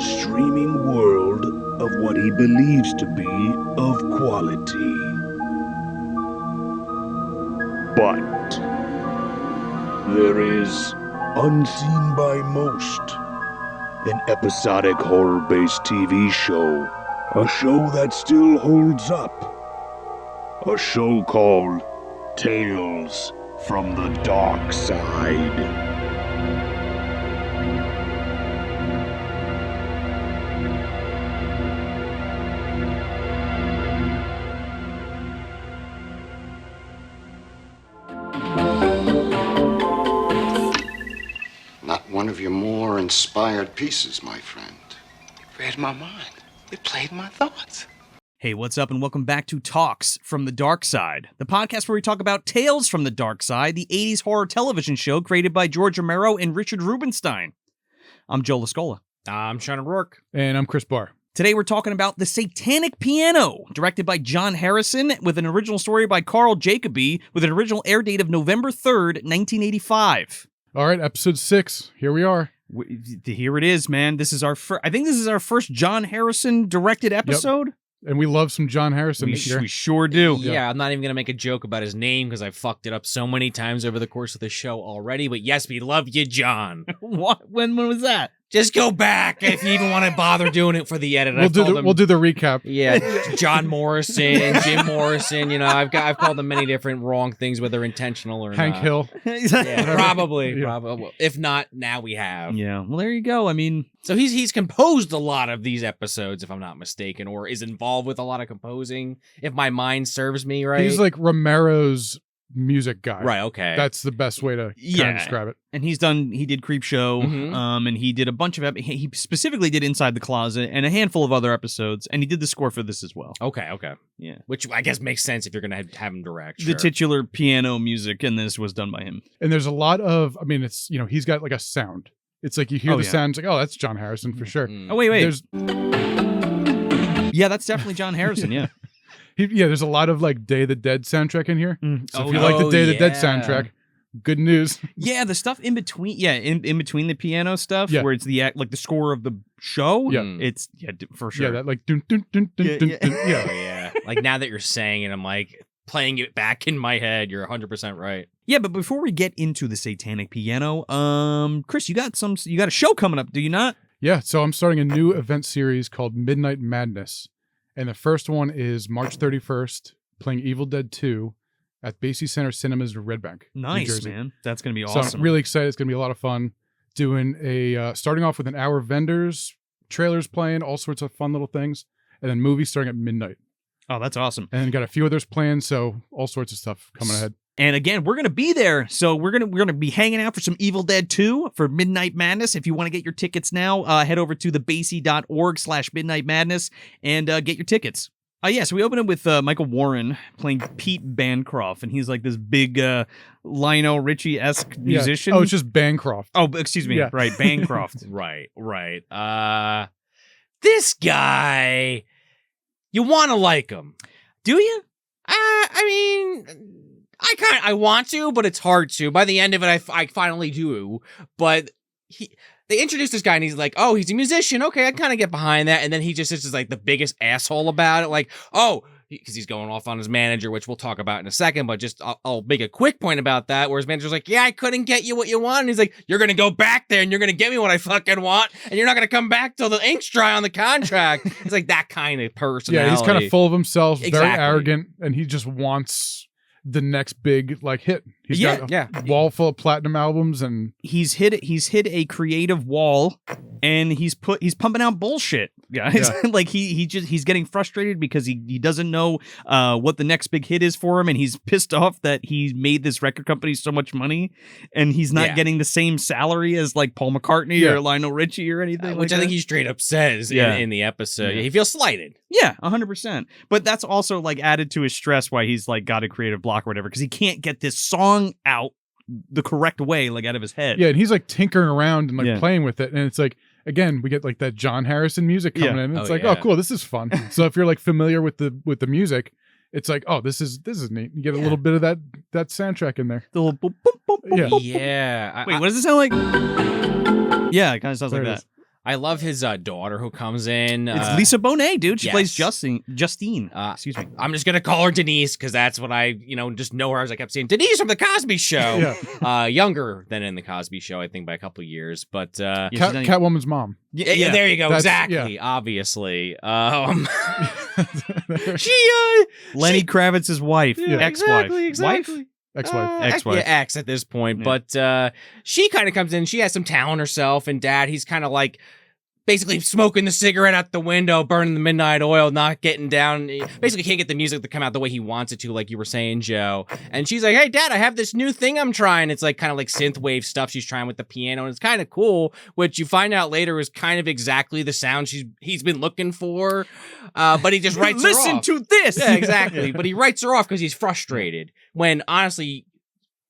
the streaming world of what he believes to be of quality. But there is, unseen by most, an episodic horror-based TV show. A show that still holds up. A show called Tales from the Darkside. Not one of your more inspired pieces, my friend. It read my mind. It played my thoughts. Hey, what's up, and welcome back to Talks from the Darkside, the podcast where we talk about Tales from the Darkside, the 80s horror television show created by George Romero and Richard Rubinstein. I'm Joe Lascola. I'm Sean O'Rourke. And I'm Chris Barr. Today we're talking about The Satanic Piano, directed by John Harrison, with an original story by Carl Jacobi, with an original air date of November 3rd, 1985. All right, episode 6. Here we are. Here it is, man. This is our I think this is our first John Harrison directed episode. Yep. And we love some John Harrison We this year. sure do. Yeah, I'm not even going to make a joke about his name because I fucked it up so many times over the course of the show already. But yes, we love you, John. What? When was that? Just go back if you even want to bother doing it for the edit. We'll do the recap. Yeah, John Morrison, Jim Morrison. You know, I've called them many different wrong things, whether intentional or Hank not. Hill. Yeah, probably. Yeah. Probably. If not, now we have. Yeah. Well, there you go. I mean, So he's composed a lot of these episodes, if I'm not mistaken, or is involved with a lot of composing, if my mind serves me right. He's like Romero's music guy. Right, okay. That's the best way to kind of describe it. and he did Creepshow, Mhm. and he did a bunch of, he specifically did Inside the Closet and a handful of other episodes, and he did the score for this as well. Okay. Yeah. Which I guess makes sense if you're going to have him direct. The Sure. titular piano music in this was done by him. And there's a lot of, I mean, it's, he's got like a sound. It's like you hear the sound, it's like, oh, that's John Harrison for sure. Mm. Oh, wait. There's Yeah, that's definitely John Harrison, yeah. there's a lot of like Day of the Dead soundtrack in here. So if you Oh, like the Day of the Dead yeah. soundtrack, good news. Yeah, the stuff in between, in between the piano stuff, Yeah. where it's the the score of the show, Yeah. it's, for sure. Yeah, that like dun dun dun dun Yeah, dun. yeah. dun. Oh, Yeah. yeah. Like now that you're saying it, I'm like playing it back in my head. You're 100% right. Yeah, but before we get into the Satanic Piano, Chris, you got a show coming up, do you not? Yeah, so I'm starting a new event series called Midnight Madness. And the first one is March 31st, playing Evil Dead 2 at Basie Center Cinemas in Red Bank, New Nice, Jersey. man. That's going to be So awesome. I'm really excited. It's going to be a lot of fun. Doing starting off with an hour of vendors, trailers playing, all sorts of fun little things. And then movies starting at midnight. Oh, that's awesome. And then got a few others planned, so all sorts of stuff coming ahead. And again, we're going to be there. So we're going to be hanging out for some Evil Dead 2 for Midnight Madness. If you want to get your tickets now, head over to thebasie.org/Midnight Madness and get your tickets. So we open it with Michael Warren playing Pete Bancroft, and he's like this big Lionel Richie-esque musician. Yeah. Oh, it's just Bancroft. Oh, excuse me. Yeah. Right, Bancroft. Right. This guy, you want to like him. Do you? I mean, I want to, but it's hard to. By the end of it, I finally do. But they introduced this guy, and he's like, oh, he's a musician. Okay, I kind of get behind that. And then he just is like the biggest asshole about it. Like, oh, because he's going off on his manager, which we'll talk about in a second. But just I'll make a quick point about that, where his manager's like, yeah, I couldn't get you what you want. And he's like, you're going to go back there, and you're going to get me what I fucking want. And you're not going to come back till the ink's dry on the contract. It's like that kind of personality. Yeah, he's kind of full of himself, very Exactly. arrogant, and he just wants the next big hit. He's got Yeah. a wall full of platinum albums, and He's hit a creative wall, and he's pumping out bullshit, guys. Yeah. Like he's getting frustrated because he doesn't know what the next big hit is for him, and he's pissed off that he made this record company so much money, and he's not getting the same salary as like Paul McCartney or Lionel Richie or anything. Which like I think that. he straight up says in the episode. Yeah. He feels slighted. Yeah, 100%. But that's also like added to his stress why he's like got a creative block or whatever, because he can't get this song out the correct way, like out of his head. yeah, and he's like tinkering around and like Yeah. playing with it, and it's like, again, we get like that John Harrison music coming in. It's Oh, like, yeah. oh, cool, this is fun. So if you're like familiar with the music, it's like, oh, this is neat. You get a little bit of that soundtrack in there. The little boop, boop, boop, boop, Yeah. boop. Yeah. Wait, what does it sound like? Yeah, it kind of sounds There like it that. is. I love his daughter who comes in. It's Lisa Bonet, dude. She yes. plays Justine. Excuse me. I'm just gonna call her Denise because that's what I, just know her as I kept saying Denise from the Cosby Show. Younger than in the Cosby Show, I think by a couple of years, but Catwoman's mom. Yeah, there you go. That's- Exactly. Obviously. Lenny Kravitz's wife, ex-wife. Exactly. Wife? Ex-wife. Ex-wife. Yeah, ex at this point. But she kind of comes in. She has some talent herself, and Dad, he's kind of like basically smoking the cigarette out the window, burning the midnight oil, not getting down. He basically can't get the music to come out the way he wants it to, like you were saying, Joe. And she's like, hey, Dad, I have this new thing I'm trying. It's like kind of like synthwave stuff she's trying with the piano, and it's kind of cool, which you find out later is kind of exactly the sound he's been looking for. But he just writes her off. Listen to this! Yeah, exactly. But he writes her off because he's frustrated. When honestly,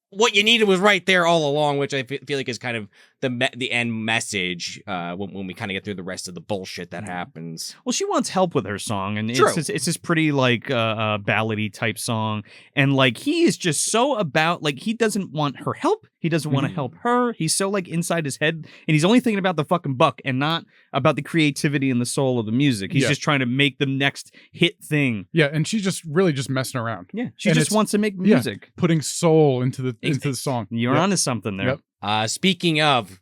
what you needed was right there all along, which I feel like is kind of the end message when we kind of get through the rest of the bullshit that happens. Well, she wants help with her song, and True. it's this pretty like ballady type song, and like he is just so about like he doesn't want her help. He doesn't want to help her. He's so like inside his head, and he's only thinking about the fucking buck and not about the creativity and the soul of the music. He's just trying to make the next hit thing. Yeah, and she's just really just messing around. Yeah, she And just it's- wants to make music. Putting soul into the song. You're onto something there. Yep. Speaking of,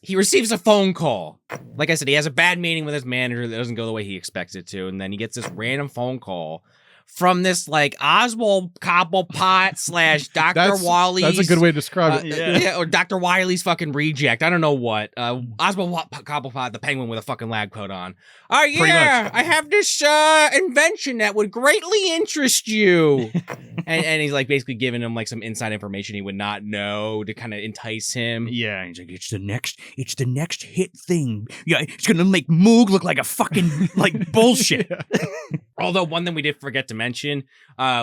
he receives a phone call. Like I said, he has a bad meeting with his manager that doesn't go the way he expects it to, and then he gets this random phone call from this like Oswald Cobblepot / Dr. Wiley's. That's a good way to describe it. Or Dr. Wiley's fucking reject. I don't know what. Oswald Cobblepot, the penguin with a fucking lab coat on. Oh yeah, I have this invention that would greatly interest you. and he's like basically giving him like some inside information he would not know to kind of entice him. Yeah, he's like, it's the next hit thing. Yeah, it's gonna make Moog look like a fucking like bullshit. Although one thing we did forget to mention,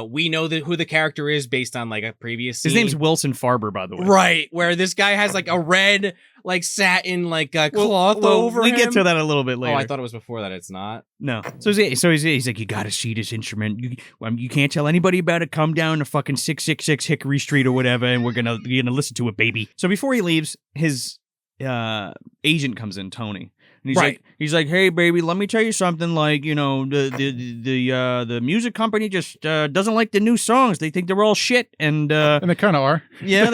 we know who the character is based on like a previous scene. His name's Wilson Farber, by the way. Right, where this guy has like a red like satin like cloth over we him. get to that a little bit later. Oh, I thought it was before that. It's not. No. So he's like, you gotta see this instrument. You can't tell anybody about it. Come down to fucking 666 Hickory Street or whatever, and we're gonna listen to it, baby. So before he leaves, his agent comes in, Tony. And he's like, hey baby, let me tell you something. Like, the music company just doesn't like the new songs. They think they're all shit, and they kind of are. Yeah,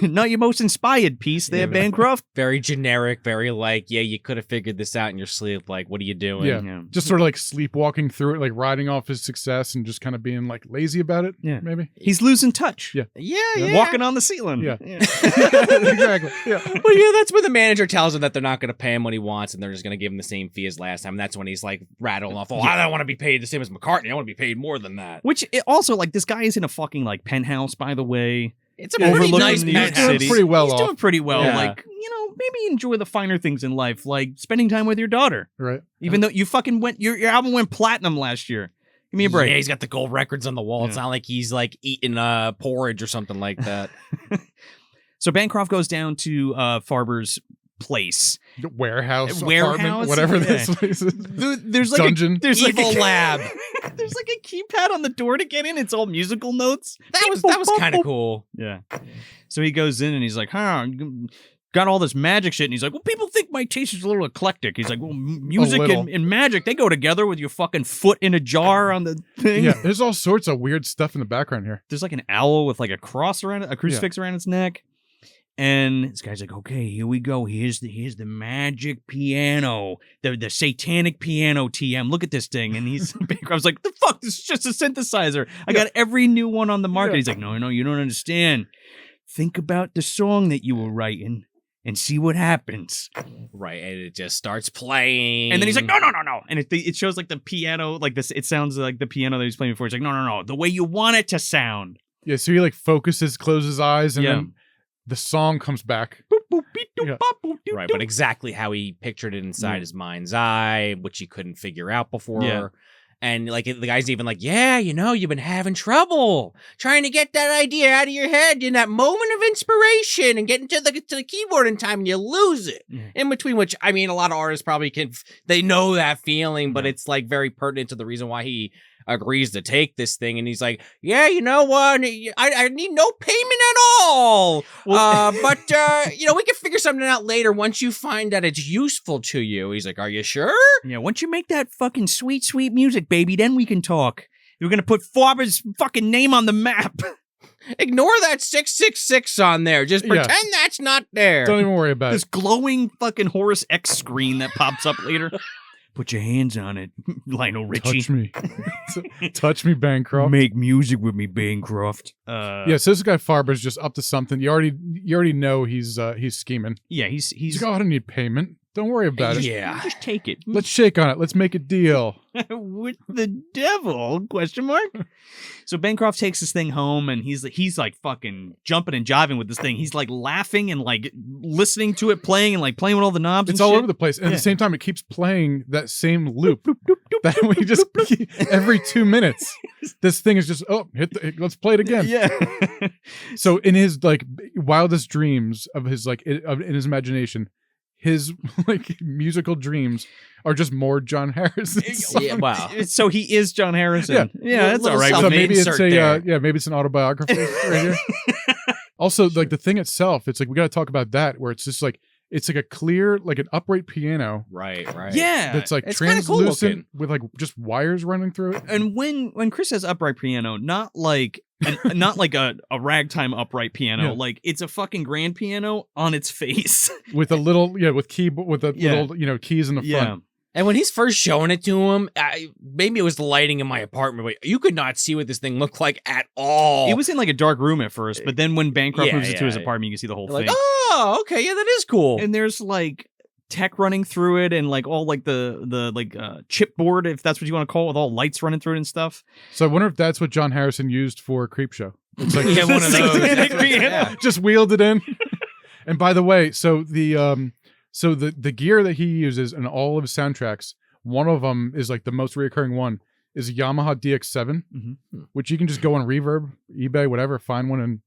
not your most inspired piece there, Bancroft. Very generic, very like, yeah, you could have figured this out in your sleep. Like, what are you doing? Yeah. Just sort of like sleepwalking through it, like riding off his success and just kind of being like lazy about it. Yeah, maybe he's losing touch. Yeah. Walking on the ceiling. Yeah. Exactly. Yeah. Well, yeah, that's when the manager tells him that they're not going to pay him what he wants, and they're just going to give him the same fee as last time. And that's when he's like rattling off, I don't want to be paid the same as McCartney. I want to be paid more than that. Which also, like, this guy is in a fucking like penthouse, by the way. It's a pretty nice New York penthouse. City. Pretty well He's off. doing pretty well. Yeah. Like, maybe enjoy the finer things in life, like spending time with your daughter. Right. Even though you fucking your album went platinum last year. Give me a break. Yeah, he's got the gold records on the wall. It's not like he's like eating porridge or something like that. So Bancroft goes down to Farber's place. Warehouse, Warehouse? apartment, whatever Yeah. this place is. There's like Dungeon. There's like Evil lab. There's like a keypad on the door to get in. It's all musical notes. That was kind of cool. Yeah. So he goes in and he's like, got all this magic shit. And he's like, well, people think my taste is a little eclectic. He's like, well, music and magic, they go together with your fucking foot in a jar on the thing. Yeah, there's all sorts of weird stuff in the background here. There's like an owl with like a cross around it, a crucifix around its neck. And this guy's like, okay, here we go. Here's the magic piano, the satanic piano TM. Look at this thing. And I was like, the fuck? This is just a synthesizer. I got every new one on the market. Yeah. He's like, no, you don't understand. Think about the song that you were writing and see what happens. Right, and it just starts playing. And then he's like, no. And it shows like the piano, like this. It sounds like the piano that he was playing before. He's like, no. The way you want it to sound. Yeah, so he like focuses, closes his eyes, and Yeah. then the song comes back. Yeah. Right, but exactly how he pictured it inside his mind's eye, which he couldn't figure out before. Yeah. And like the guy's even like, yeah, you've been having trouble trying to get that idea out of your head in that moment of inspiration and getting to the keyboard in time, and you lose it in between. Which I mean, a lot of artists probably they know that feeling, but it's like very pertinent to the reason why he agrees to take this thing, and he's like, yeah, you know what? I need no payment at all. But we can figure something out later once you find that it's useful to you. He's like, are you sure? Yeah, once you make that fucking sweet, sweet music, baby, then we can talk. You're gonna put Farber's fucking name on the map. Ignore that 666 on there. Just pretend that's not there. Don't even worry about This glowing fucking Horus X screen that pops up later. Put your hands on it, Lionel Richie. Touch me. Touch me, Bancroft. Make music with me, Bancroft. Yeah, so this guy Farber's just up to something. You already know he's scheming. Yeah, he's He's like, oh, I don't need payment. Don't worry about it. Yeah. just take it. Let's shake on it. Let's make a deal. With the devil? Question mark. So Bancroft takes this thing home, and he's like fucking jumping and jiving with this thing. He's like laughing and like listening to it playing and like playing with all the knobs. It's and all shit. over the place. And at the same time, it keeps playing that same loop. That we just every 2 minutes, this thing is just let's play it again. Yeah. So in his like wildest dreams of his like in his imagination, his like musical dreams are just more John Harrison. Yeah, wow. So he is John Harrison. Yeah, that's all right. So with me. maybe it's insert there. maybe it's an autobiography right here. Also, like the thing itself, it's like we got to talk about that, where it's just like it's like a clear, like an upright piano. Right. Yeah. That's like It's kinda cool translucent looking. with like just wires running through it. And when Chris says upright piano, not like not like a ragtime upright piano, Yeah. like it's a fucking grand piano on its face. With a little, with keyboard, with the little, keys in the front. And when he's first showing it to him, maybe it was the lighting in my apartment, but you could not see what this thing looked like at all. It was in like a dark room at first, but then when Bancroft Yeah, moves it to his yeah. apartment, you can see the whole like, thing. oh, okay, yeah, that is cool. And there's like tech running through it, and like all like the chipboard, if that's what you want to call it, with all lights running through it and stuff. So I wonder if that's what John Harrison used for Creepshow. It's like Yeah, one of those. Satanic That's what- piano. yeah. just wheeled it in. And by the way, so the gear that he uses in all of his soundtracks, one of them is like the most reoccurring one is a Yamaha DX7, which you can just go on Reverb, eBay, whatever, find one, and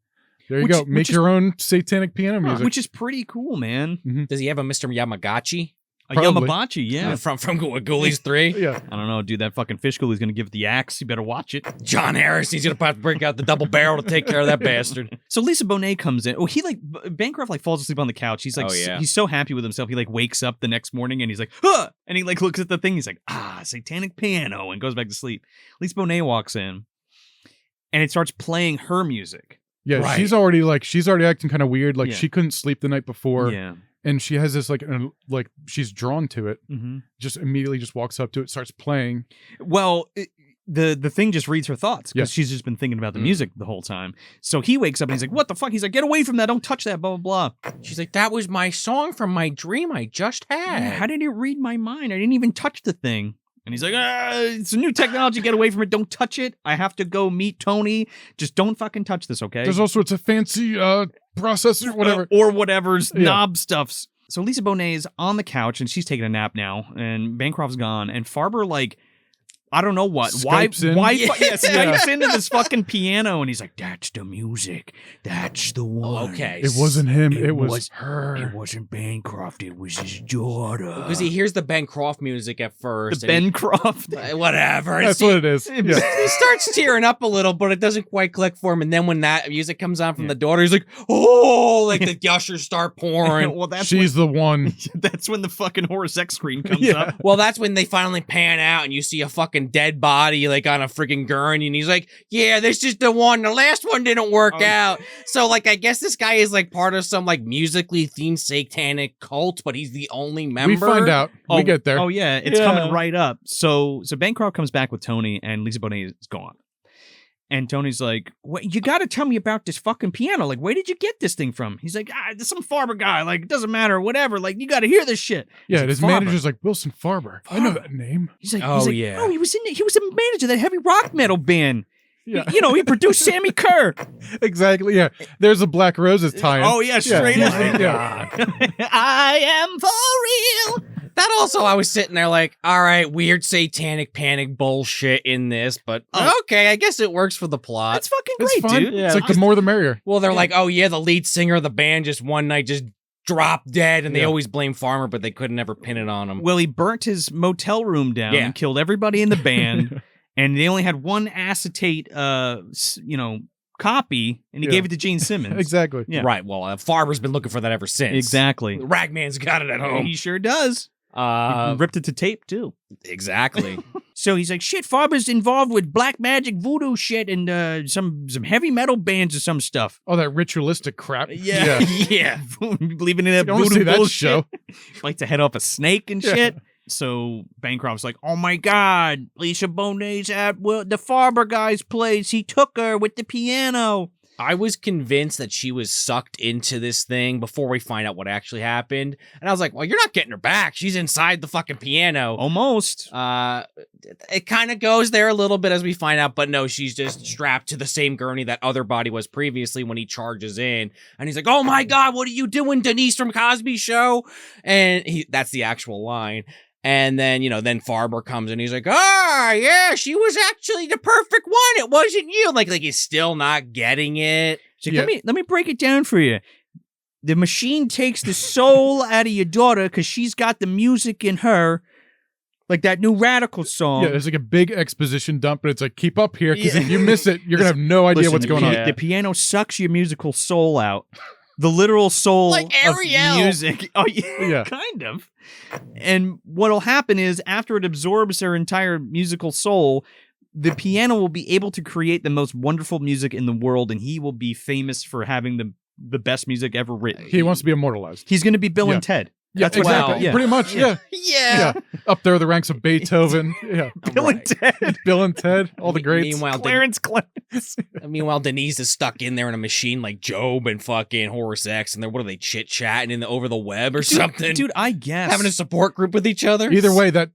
there you go. Make your own satanic piano music. Which is pretty cool, man. Does he have a Mr. Yamagachi? A Probably. Yamabachi, yeah. From Ghoulies 3? Yeah. I don't know, dude. That fucking fish ghoul is gonna give it the axe. You better watch it. John Harris, he's gonna have to break out the double barrel to take care of that bastard. So Lisa Bonet comes in. Oh, he like Bancroft like falls asleep on the couch. He's like, Oh, yeah. he's so happy with himself. He like wakes up the next morning and he's like, huh! And he like looks at the thing. He's like, satanic piano, and goes back to sleep. Lisa Bonet walks in, and it starts playing her music. Yeah, Right. she's already acting kind of weird. Like Yeah. she couldn't sleep the night before. Yeah. And she has this like she's drawn to it. Mm-hmm. Just immediately just walks up to it, starts playing. Well, the thing just reads her thoughts because she's just been thinking about the music the whole time. So he wakes up and he's like, "What the fuck?" He's like, "Get away from that! Don't touch that!" Blah blah blah. She's like, that was my song from my dream I just had. Yeah, how did it read my mind? I didn't even touch the thing. And he's like, it's a new technology. Get away from it. Don't touch it. I have to go meet Tony. Just don't fucking touch this, okay? There's all sorts of fancy processor, whatever. Or whatever's Yeah. knob stuffs. So Lisa Bonet is on the couch and she's taking a nap now, and Bancroft's gone, and Farber like, I don't know what. Skypes in. Skypes into this fucking piano, and he's like, "That's the music. That's the one." Okay. It wasn't him. It was was- her. It wasn't Bancroft. It was his daughter. Because he hears the Bancroft music at first. the and Bancroft. whatever. That's what it is. Yeah. He starts tearing up a little, but it doesn't quite click for him. And then when that music comes on from the daughter, he's like, oh, like the gushers start pouring. Well, that's She's the one. that's when the fucking Horus X screen comes Yeah. up. Well, that's when they finally pan out and you see a fucking dead body like on a freaking gurney, and he's like, yeah, this is the one. The last one didn't work out. So like I guess this guy is like part of some like musically themed satanic cult, but he's the only member. We find out. We get there. Oh yeah, it's coming right up. So Bancroft comes back with Tony, and Lisa Bonet is gone. And Tony's like, "What? You got to tell me about this fucking piano. Like, where did you get this thing from?" He's like, "There's some Farber guy. Like, it doesn't matter. Whatever. Like, you got to hear this shit." Yeah, He's like, his "Farber." manager's like Wilson Farber. I know that name. He's like, Oh, yeah. "Oh, he was a manager of that heavy rock metal band. Yeah. You know, he produced Sammy Kerr." Exactly. Yeah. There's a Black Roses tie-in. Oh yeah, straight up. Yeah. I am for real. That also, I was sitting there like, all right, weird satanic panic bullshit in this, but okay, I guess it works for the plot. That's fucking It's great, fun. dude. It's like the more the merrier. Well, they're like, oh yeah, the lead singer of the band just one night just dropped dead, and they always blame Farmer, but they couldn't ever pin it on him. Well, he burnt his motel room down Yeah. and killed everybody in the band. and they only had one acetate, copy, and he gave it to Gene Simmons. Exactly. Yeah. Right. Well, Farber's been looking for that ever since. Exactly. Ragman's got it at home. He sure does. Ripped it to tape too. Exactly. So he's like, shit, Farber's involved with black magic voodoo shit and some heavy metal bands or some stuff. Oh, that ritualistic crap. Yeah. Yeah. Believing in that I wanna voodoo see that bullshit. show. Like to head off a snake and shit. So Bancroft's like, oh my God, Lisa Bonet's at the Farber guy's place. He took her with the piano. I was convinced that she was sucked into this thing before we find out what actually happened. And I was like, well, you're not getting her back. She's inside the fucking piano. Almost. It kind of goes there a little bit as we find out, but no, she's just strapped to the same gurney that other body was previously when he charges in. And he's like, oh my God, what are you doing, Denise from Cosby's Show? And that's the actual line. And then, then Farber comes in. He's like, yeah, she was actually the perfect one. It wasn't you. Like he's still not getting it. So let me break it down for you. The machine takes the soul out of your daughter because she's got the music in her, like that new Radical song. Yeah, there's like a big exposition dump, but it's like, keep up here, because if you miss it, you're going to have no idea what's going on. The piano sucks your musical soul out. The literal soul like of Ariel. music. Oh, yeah, kind of. And what'll happen is after it absorbs her entire musical soul, the piano will be able to create the most wonderful music in the world, and he will be famous for having the best music ever written. He wants to be immortalized. He's going to be Bill and Ted. Yeah, That's what exactly. happened. Yeah. Pretty much, yeah. Yeah. Up there, the ranks of Beethoven. Yeah. Bill and Ted. Bill and Ted, all the greats. Meanwhile, Clarence. Meanwhile, Denise is stuck in there in a machine like Job and fucking Horus X, and they're what are they chit-chatting over the web or something? Dude, I guess. Having a support group with each other? Either way, that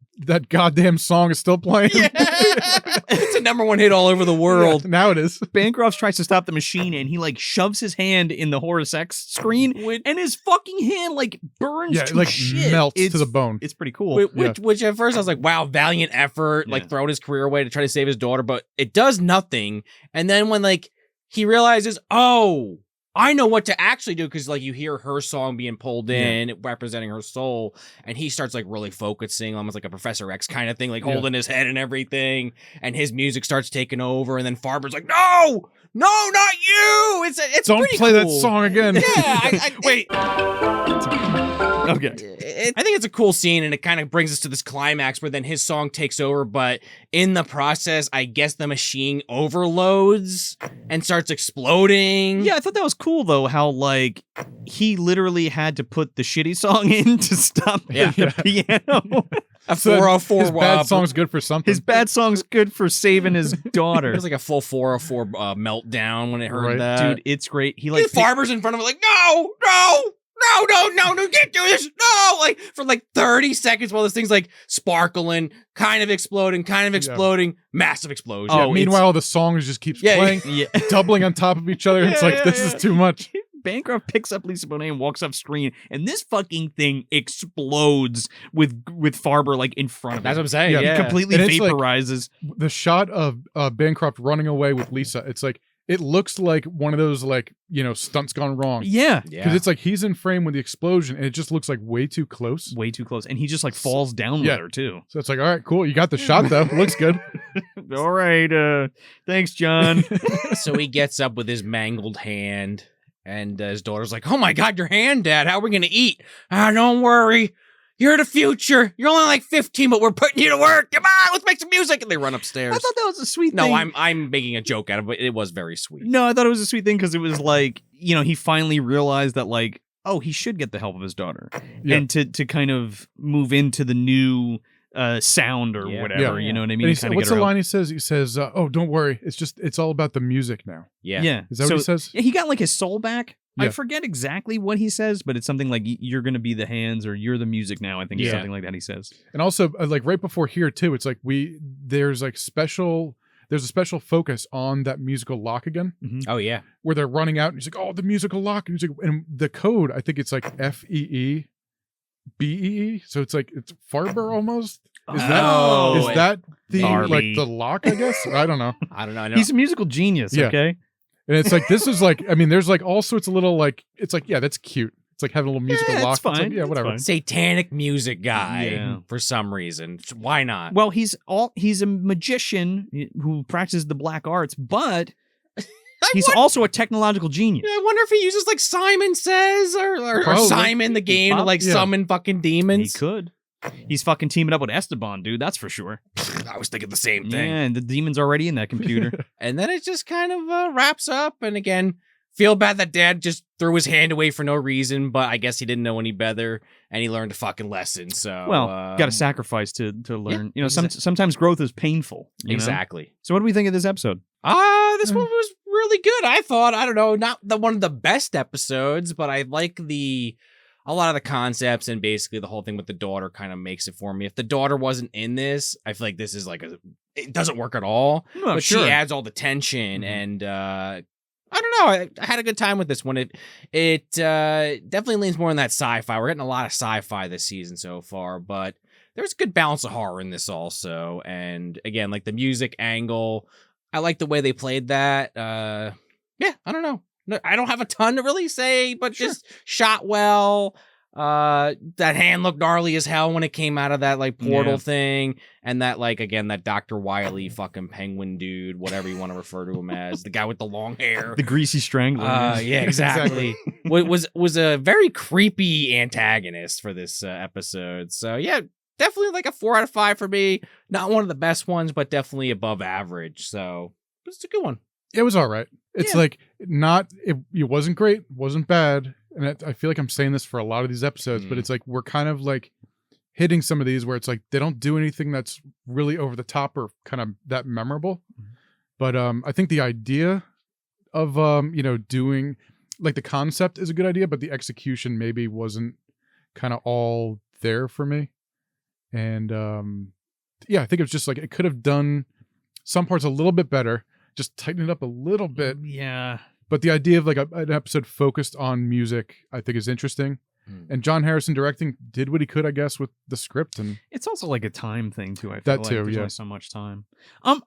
goddamn song is still playing. Yeah. It's a #1 hit all over the world. Yeah, now it is. Bancroft tries to stop the machine, and he like shoves his hand in the Horus X screen, and his fucking hand like burns to like shit. melts to the bone. It's pretty cool. Which at first I was like, wow, valiant effort, like throwing his career away to try to save his daughter, but it does nothing. And then when like he realizes, oh, I know what to actually do, because like you hear her song being pulled in, representing her soul, and he starts like really focusing, almost like a Professor X kind of thing, like holding his head and everything, and his music starts taking over, and then Farber's like, no, not you. It's don't pretty play cool. that song again. Yeah, Wait. Okay. I think it's a cool scene, and it kind of brings us to this climax where then his song takes over, but in the process, I guess the machine overloads and starts exploding. Yeah, I thought that was cool though, how like he literally had to put the shitty song in to stop the piano. A 404 His bad song's good for something. His bad song's good for saving his daughter. It was like a full 404 meltdown when it heard that. Dude, it's great. He like Farber's in front of it like, no, you can't do this. No, like for like 30 seconds while this thing's like sparkling, kind of exploding, massive explosion. Oh, meanwhile, the song just keeps playing, doubling on top of each other. It's like, this is too much. Bancroft picks up Lisa Bonet and walks off screen, and this fucking thing explodes with Farber like in front of him. That's what I'm saying. Yeah. It completely vaporizes. Like, the shot of Bancroft running away with Lisa, it's like, it looks like one of those like, stunts gone wrong. Yeah. Because it's like he's in frame with the explosion, and it just looks like way too close. Way too close. And he just like falls down with her too. So it's like, all right, cool. You got the shot though. Looks good. All right. Thanks, John. So he gets up with his mangled hand, and his daughter's like, oh my God, your hand, Dad. How are we going to eat? Don't worry. You're the future. You're only like 15, but we're putting you to work. Come on, let's make some music. And they run upstairs. I thought that was a sweet thing. No, I'm making a joke out of it. It was very sweet. No, I thought it was a sweet thing because it was like, he finally realized that like, oh, he should get the help of his daughter. Yeah. And to kind of move into the new sound or whatever, you know what I mean? What's the line he says? He says, oh, don't worry. It's all about the music now. Yeah. Yeah. Is that what he says? Yeah, he got like his soul back. Yeah. I forget exactly what he says, but it's something like you're going to be the hands or you're the music now. I think it's something like that he says. And also like right before here too, it's like there's a special focus on that musical lock again. Mm-hmm. Oh yeah. Where they're running out and he's like, oh, the musical lock. And, and the code, I think it's like FEEBEE. So it's like, it's Farber almost. Is that the like the lock, I guess? I don't know. I don't know. He's a musical genius, okay? And it's like, this is like, I mean, there's like all sorts of little like, it's like, yeah, that's cute. It's like having a little musical Yeah, lock. it's fine. Like, yeah, It's whatever. fine. Satanic music guy Yeah. for some reason. Why not? Well, he's a magician who practices the black arts, but he's also a technological genius. I wonder if he uses like Simon Says or Probably. Simon the game to like Yeah. summon fucking He demons. could. He's fucking teaming up with Esteban, dude. That's for sure. I was thinking the same Yeah, thing. and the demon's already in that computer. And then it just kind of wraps up. And again, feel bad that dad just threw his hand away for no reason, but I guess he didn't know any better and he learned a fucking lesson. So, Well, got to sacrifice to learn. You know, sometimes growth is painful. You know? Exactly. So, what do we think of this episode? This one was really good. I thought, I don't know, not one of the best episodes, but I like a lot of the concepts and basically the whole thing with the daughter kind of makes it for me. If the daughter wasn't in this, I feel like this is it doesn't work at all. No, but she adds all the tension and I don't know. I had a good time with this one. It definitely leans more on that sci-fi. We're getting a lot of sci-fi this season so far, but there's a good balance of horror in this also. And again, like the music angle, I like the way they played that. Yeah, I don't know. No, I don't have a ton to really say, but just shot well. That hand looked gnarly as hell when it came out of that like portal thing, and that like again that Dr. Wily fucking penguin dude, whatever you want to refer to him as, the guy with the long hair, The greasy strangler. yeah, exactly. was a very creepy antagonist for this episode. So yeah, definitely like a 4 out of 5 for me. Not one of the best ones, but definitely above average. So it's a good one. It was all right. It's like it wasn't great, wasn't bad. And I feel like I'm saying this for a lot of these episodes, but it's like we're kind of like hitting some of these where it's like they don't do anything that's really over the top or kind of that memorable. But I think the idea of doing like the concept is a good idea, but the execution maybe wasn't kind of all there for me. And I think it was just like it could have done some parts a little bit better, just tighten it up a little bit. Yeah. But the idea of like an episode focused on music, I think, is interesting. And John Harrison directing did what he could, I guess, with the script. And It's also like a time thing too. I feel That like too, there's yeah. only so much time. I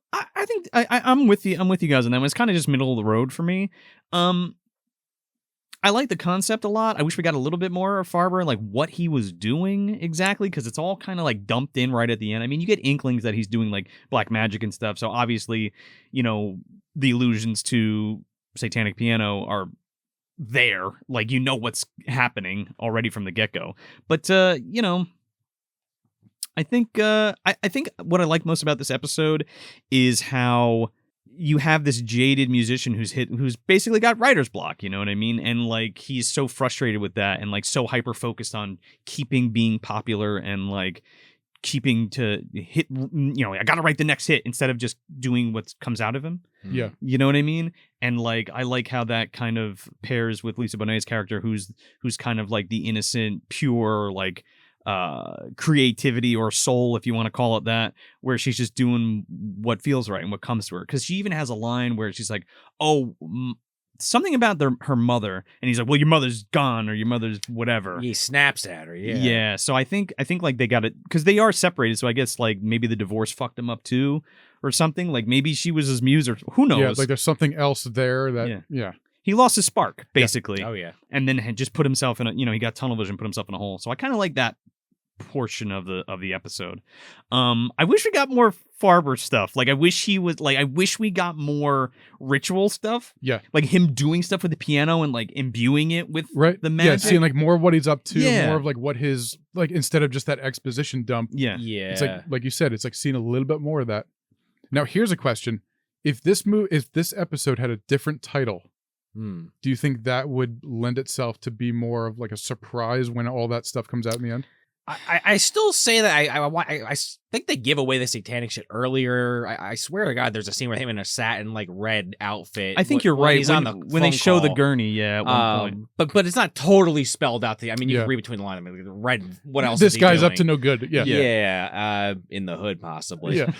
think I'm with you. I'm with you guys on that one. It's kind of just middle of the road for me. I like the concept a lot. I wish we got a little bit more of Farber, like what he was doing exactly, because it's all kind of like dumped in right at the end. I mean, you get inklings that he's doing like black magic and stuff. So obviously, the allusions to Satanic Piano are there. Like, what's happening already from the get-go. But, I think I think what I like most about this episode is how you have this jaded musician who's basically got writer's block, you know what I mean? And like he's so frustrated with that and like so hyper focused on being popular and like keeping to hit, I got to write the next hit instead of just doing what comes out of him. yeah, You know what I mean? And like I like how that kind of pairs with Lisa Bonet's character who's kind of like the innocent, pure like creativity or soul, if you want to call it that, where she's just doing what feels right and what comes to her. Because she even has a line where she's like, something about her mother, and he's like, well, your mother's gone or your mother's whatever. He snaps at her. Yeah. So I think like they got it because they are separated. So I guess like maybe the divorce fucked him up too or something. Like maybe she was his muse or who knows. yeah. Like there's something else there that yeah. He lost his spark basically. Oh yeah. And then had just put himself in he got tunnel vision, put himself in a hole. So I kind of like that portion of the episode. I wish we got more Farber stuff. Like I wish we got more ritual stuff. Yeah. Like him doing stuff with the piano and like imbuing it with Right. the magic. Yeah, seeing like more of what he's up to, Yeah. more of like what his like instead of just that exposition dump. Yeah. Yeah. It's like you said, it's like seeing a little bit more of that. Now here's a question. If this episode had a different title, do you think that would lend itself to be more of like a surprise when all that stuff comes out in the end? I still say that I think they give away the satanic shit earlier. I swear to God, there's a scene with him in a satin like red outfit. I think you're right. He's When, on the when they phone show the call. gurney, at one point. But it's not totally spelled out. I mean, you Yeah. can read between the lines. I mean, the red. What else? This is he guy's doing? up to no good. Yeah. Yeah, in the hood possibly. Yeah.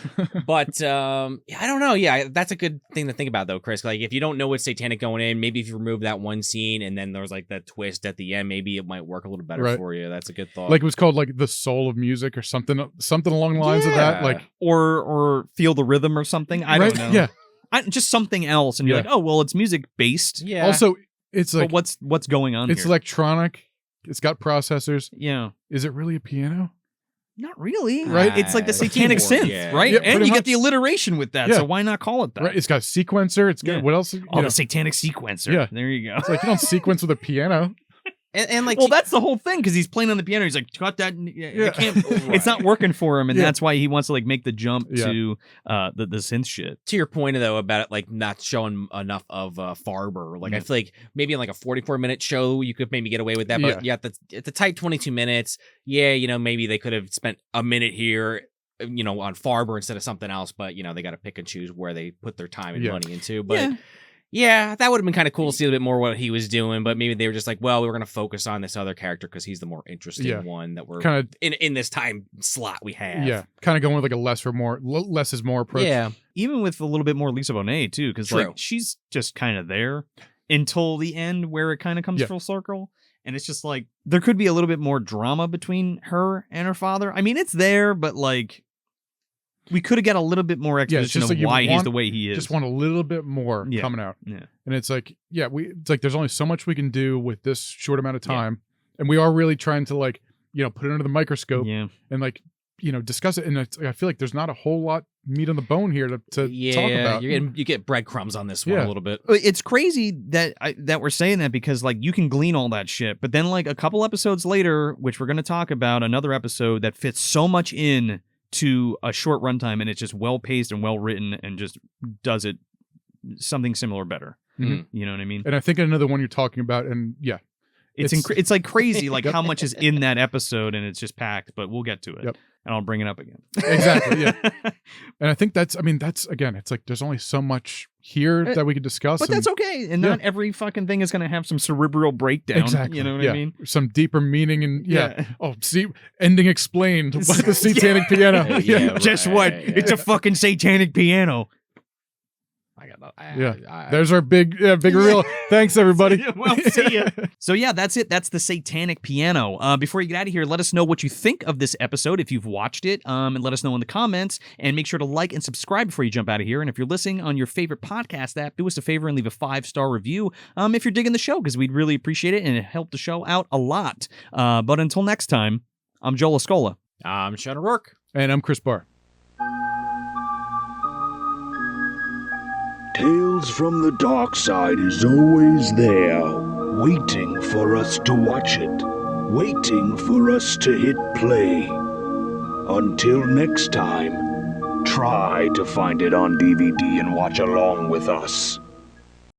But I don't know. Yeah, that's a good thing to think about though, Chris. Like if you don't know what's satanic going in, maybe if you remove that one scene and then there's like that twist at the end, maybe it might work a little better Right. for you. That's a good thought. Like it was called like the soul of music or something along the lines of that. Like or feel the rhythm or something. I right? don't know. Yeah. Just something else. And you're Yeah. like, oh, well, it's music based. yeah. Also, it's But like what's going on it's here? electronic It's got processors. Yeah. Is it really a piano? Not really. Right. It's like the It's a satanic keyboard, synth, yeah. right? Yeah, and pretty you much. get the alliteration with that, Yeah. so why not call it that? Right. It's got a sequencer. It's got Yeah. what else? You Oh, know, the satanic sequencer. Yeah. There you go. it's like you don't sequence with a piano. And like, Well, that's the whole thing because he's playing on the piano. He's like, cut that. I can't. It's not working for him, and Yeah. that's why he wants to like make the jump Yeah. to the synth shit. to your point though about it like not showing enough of Farber, like I feel like maybe in like a 44-minute show you could maybe get away with that, but yeah, at the tight 22 minutes, yeah, you know, maybe they could have spent a minute here, you know, on Farber instead of something else, but you know, they got to pick and choose where they put their time and money into. But yeah, that would have been kind of cool to see a bit more what he was doing, but maybe they were just like, well, we were going to focus on this other character because he's the more interesting one that we're Kind of in this time slot we have. Yeah, kind of going with like a less is more approach. Yeah. Even with a little bit more Lisa Bonet too, because True. like she's just kind of there until the end where it kind of comes Yeah. full circle. And it's just like there could be a little bit more drama between her and her father. I mean, it's there, but like we could have got a little bit more it's exposition just of like you why he's want- the way he is. Just want a little bit more Yeah. coming out. Yeah. And it's like, it's like there's only so much we can do with this short amount of time. And we are really trying to like, you know, put it under the microscope Yeah. and like, you know, discuss it. And I feel like there's not a whole lot meat on the bone here to talk about. You get breadcrumbs on this one Yeah. a little bit. It's crazy that that we're saying that because like you can glean all that shit, but then like a couple episodes later, which we're going to talk about, another episode that fits so much in to a short runtime, and it's just well paced and well written, and just does it something similar better. Mhm. You know what I mean? And I think another one you're talking about, and It's like crazy, like how much is in that episode, and it's just packed. But we'll get to it, Yep. and I'll bring it up again. Exactly, yeah. And I think that's again, it's like there's only so much here that we could discuss. But that's okay, and not every fucking thing is going to have some cerebral breakdown. Exactly. You know what I mean? Some deeper meaning and Oh, see, ending explained by the satanic piano. Guess what? It's a fucking satanic piano. There's our big reveal. Thanks, everybody. Well, see ya. So yeah, that's it. That's the satanic piano. Before you get out of here, let us know what you think of this episode if you've watched it, and let us know in the comments. And make sure to like and subscribe before you jump out of here. And if you're listening on your favorite podcast app, do us a favor and leave a 5-star review if you're digging the show, because we'd really appreciate it and it helped the show out a lot. But until next time, I'm Joel Escola. I'm Sean O'Rourke. And I'm Chris Barr. Tales from the dark side is always there, waiting for us to watch it, waiting for us to hit play. Until next time, try to find it on DVD and watch along with us.